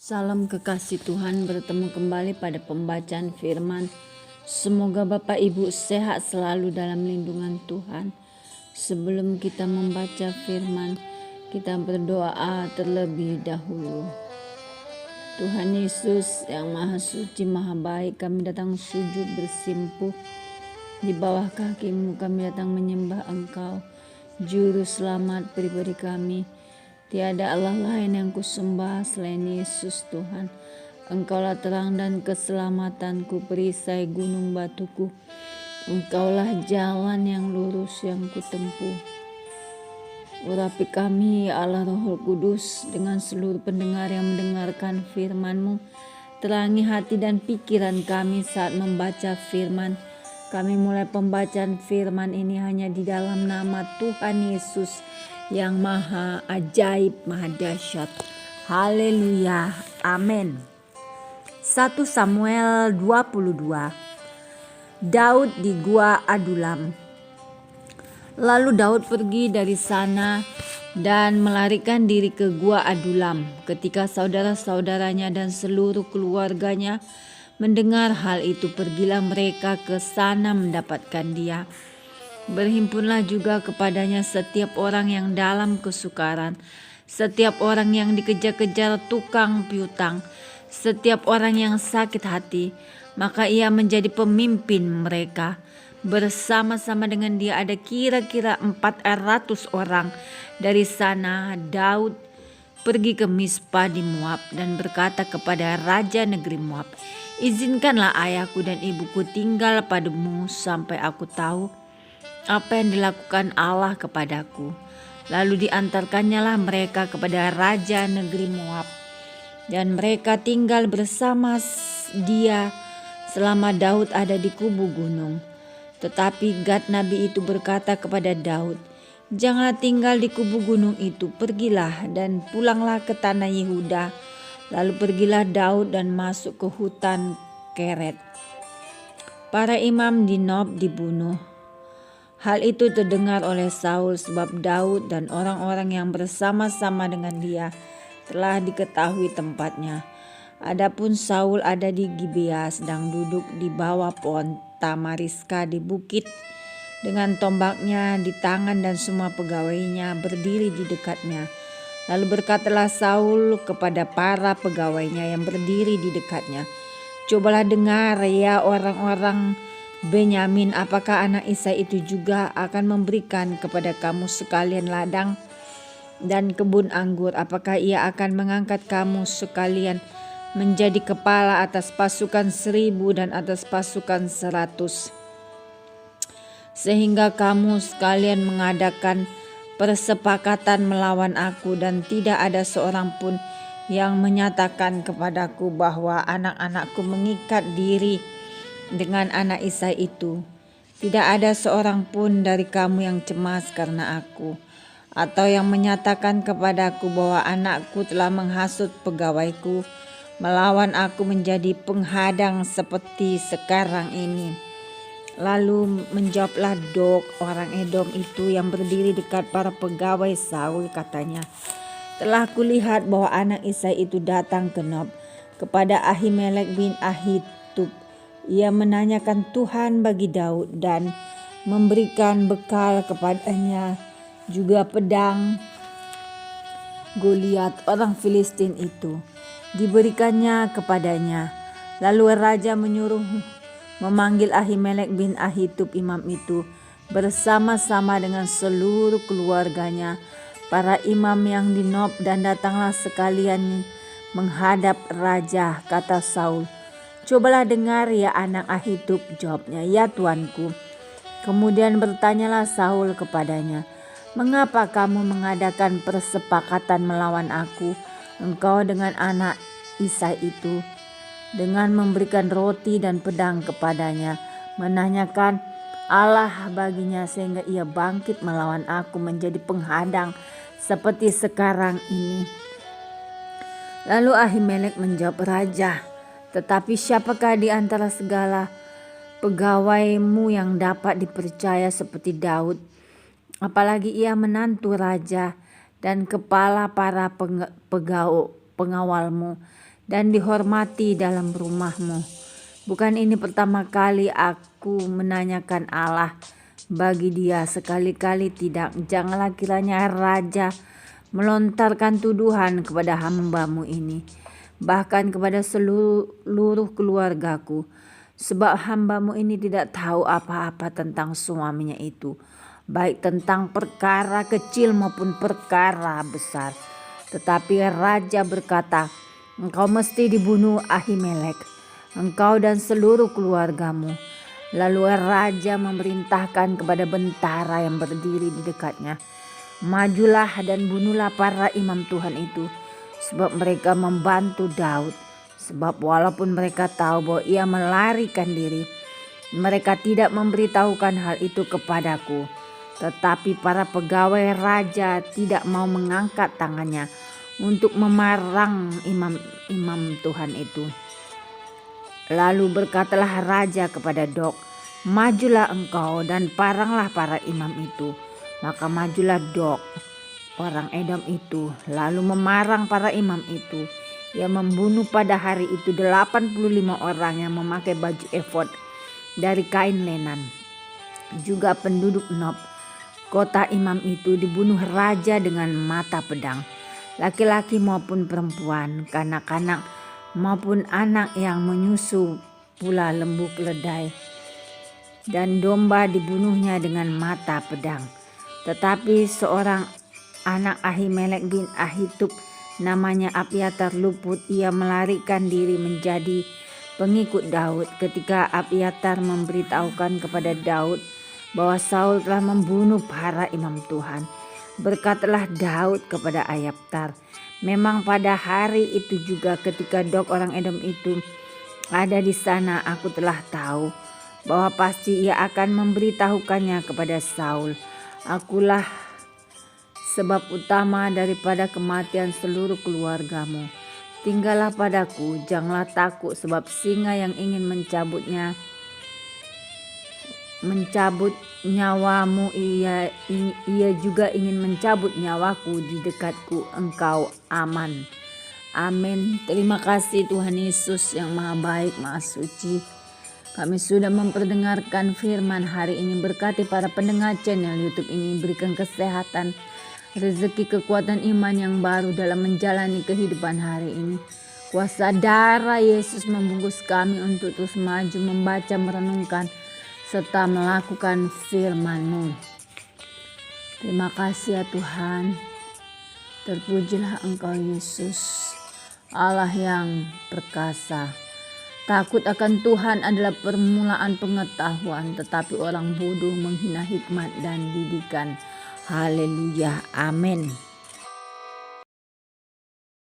Salam kekasih Tuhan, bertemu kembali pada pembacaan firman. Semoga Bapak Ibu sehat selalu dalam lindungan Tuhan. Sebelum kita membaca firman, kita berdoa terlebih dahulu. Tuhan Yesus yang Maha Suci, Maha Baik, kami datang sujud bersimpuh di bawah kaki-Mu. Kami datang menyembah Engkau, Juru Selamat pribadi kami. Tiada Allah lain yang kusembah selain Yesus Tuhan. Engkaulah terang dan keselamatanku, perisai gunung batuku. Engkaulah jalan yang lurus yang kutempuh. Urapi kami ya Allah Roh Kudus dengan seluruh pendengar yang mendengarkan firman-Mu. Terangi hati dan pikiran kami saat membaca firman. Kami mulai pembacaan firman ini hanya di dalam nama Tuhan Yesus yang maha ajaib, maha dahsyat. Haleluya, amin. 1 Samuel 22. Daud di Gua Adulam. Lalu Daud pergi dari sana dan melarikan diri ke Gua Adulam. Ketika saudara-saudaranya dan seluruh keluarganya mendengar hal itu, pergilah mereka ke sana mendapatkan dia. Berhimpunlah juga kepadanya setiap orang yang dalam kesukaran, setiap orang yang dikejar-kejar tukang piutang, setiap orang yang sakit hati, maka ia menjadi pemimpin mereka. Bersama-sama dengan dia ada kira-kira 400 orang. Dari sana Daud pergi ke Mispa di Moab dan berkata kepada raja negeri Moab, "Izinkanlah ayahku dan ibuku tinggal padamu sampai aku tahu apa yang dilakukan Allah kepadaku." Lalu diantarkannyalah mereka kepada raja negeri Moab, dan mereka tinggal bersama dia selama Daud ada di kubu gunung. Tetapi Gad nabi itu berkata kepada Daud, "Janganlah tinggal di kubu gunung itu, pergilah dan pulanglah ke tanah Yehuda." Lalu pergilah Daud dan masuk ke hutan Keret. Para imam di Nob dibunuh. Hal itu terdengar oleh Saul, sebab Daud dan orang-orang yang bersama-sama dengan dia telah diketahui tempatnya. Adapun Saul ada di Gibea, sedang duduk di bawah pohon tamariska di bukit dengan tombaknya di tangan, dan semua pegawainya berdiri di dekatnya. Lalu berkatalah Saul kepada para pegawainya yang berdiri di dekatnya, "Cobalah dengar ya orang-orang Benyamin, apakah anak Isai itu juga akan memberikan kepada kamu sekalian ladang dan kebun anggur? Apakah ia akan mengangkat kamu sekalian menjadi kepala atas pasukan 1,000 dan atas pasukan 100, sehingga kamu sekalian mengadakan persepakatan melawan aku, dan tidak ada seorang pun yang menyatakan kepadaku bahwa anak-anakku mengikat diri dengan anak Isai itu? Tidak ada seorang pun dari kamu yang cemas karena aku, atau yang menyatakan kepadaku bahwa anakku telah menghasut pegawaiku melawan aku menjadi penghadang seperti sekarang ini." Lalu menjawablah Dog orang Edom itu yang berdiri dekat para pegawai Saul, katanya, "Telah kulihat bahwa anak Isai itu datang ke Nob kepada Ahimelek bin Ahitub. Ia menanyakan Tuhan bagi Daud dan memberikan bekal kepadanya, juga pedang Goliat orang Filistin itu diberikannya kepadanya." Lalu raja menyuruh memanggil Ahimelek bin Ahitub imam itu bersama-sama dengan seluruh keluarganya, para imam yang di Nob, dan datanglah sekalian menghadap raja. Kata Saul, "Cobalah dengar ya anak Ahitub." Jawabnya, "Ya tuanku." Kemudian bertanyalah Saul kepadanya, "Mengapa kamu mengadakan persepakatan melawan aku, engkau dengan anak Isai itu, dengan memberikan roti dan pedang kepadanya, menanyakan Allah baginya sehingga ia bangkit melawan aku menjadi penghadang seperti sekarang ini?" Lalu Ahimelek menjawab raja, "Tetapi siapakah di antara segala pegawaimu yang dapat dipercaya seperti Daud? Apalagi ia menantu raja dan kepala para pengawalmu. dan dihormati dalam rumah-Mu. Bukan ini pertama kali aku menanyakan Allah bagi dia, sekali-kali tidak. Janganlah kiranya raja melontarkan tuduhan kepada hamba-Mu ini, bahkan kepada seluruh keluargaku, sebab hamba-Mu ini tidak tahu apa-apa tentang suaminya itu, baik tentang perkara kecil maupun perkara besar. Tetapi raja berkata, engkau mesti dibunuh Ahimelek, engkau dan seluruh keluargamu. Lalu raja memerintahkan kepada bentara yang berdiri di dekatnya, majulah dan bunuhlah para imam Tuhan itu, sebab mereka membantu Daud. Sebab walaupun mereka tahu bahwa ia melarikan diri, mereka tidak memberitahukan hal itu kepadaku. Tetapi para pegawai raja tidak mau mengangkat tangannya untuk memarang imam Tuhan itu. Lalu berkatalah raja kepada Dok, majulah engkau dan paranglah para imam itu. Maka majulah Dok, orang Edom itu, lalu memarang para imam itu. Ia membunuh pada hari itu 85 orang yang memakai baju efod dari kain lenan. Juga penduduk Nob, kota imam itu, dibunuh raja dengan mata pedang. Laki-laki maupun perempuan, kanak-kanak maupun anak yang menyusu, pula lembu keledai dan domba dibunuhnya dengan mata pedang. Tetapi seorang anak Ahimelek bin Ahitub, namanya Abiatar, luput. Ia melarikan diri menjadi pengikut Daud. Ketika Abiatar memberitahukan kepada Daud bahwa Saul telah membunuh para imam Tuhan, berkatalah Daud kepada Abiatar, memang pada hari itu juga ketika Dok orang Edom itu ada di sana, aku telah tahu bahwa pasti ia akan memberitahukannya kepada Saul. Akulah sebab utama daripada kematian seluruh keluargamu. Tinggallah padaku, janganlah takut, sebab singa yang ingin mencabut nyawamu, ia juga ingin mencabut nyawaku. Di dekatku engkau aman. Amin. Terima kasih Tuhan Yesus yang maha baik, maha suci. Kami sudah memperdengarkan firman hari ini. Berkati para pendengar channel YouTube ini, berikan kesehatan, rezeki, kekuatan iman yang baru dalam menjalani kehidupan hari ini. Kuasa darah Yesus membungkus kami untuk terus maju, membaca, merenungkan, serta melakukan firman-Mu. Terima kasih ya Tuhan. Terpujilah Engkau Yesus, Allah yang perkasa. Takut akan Tuhan adalah permulaan pengetahuan, tetapi orang bodoh menghina hikmat dan didikan. Haleluya, amin.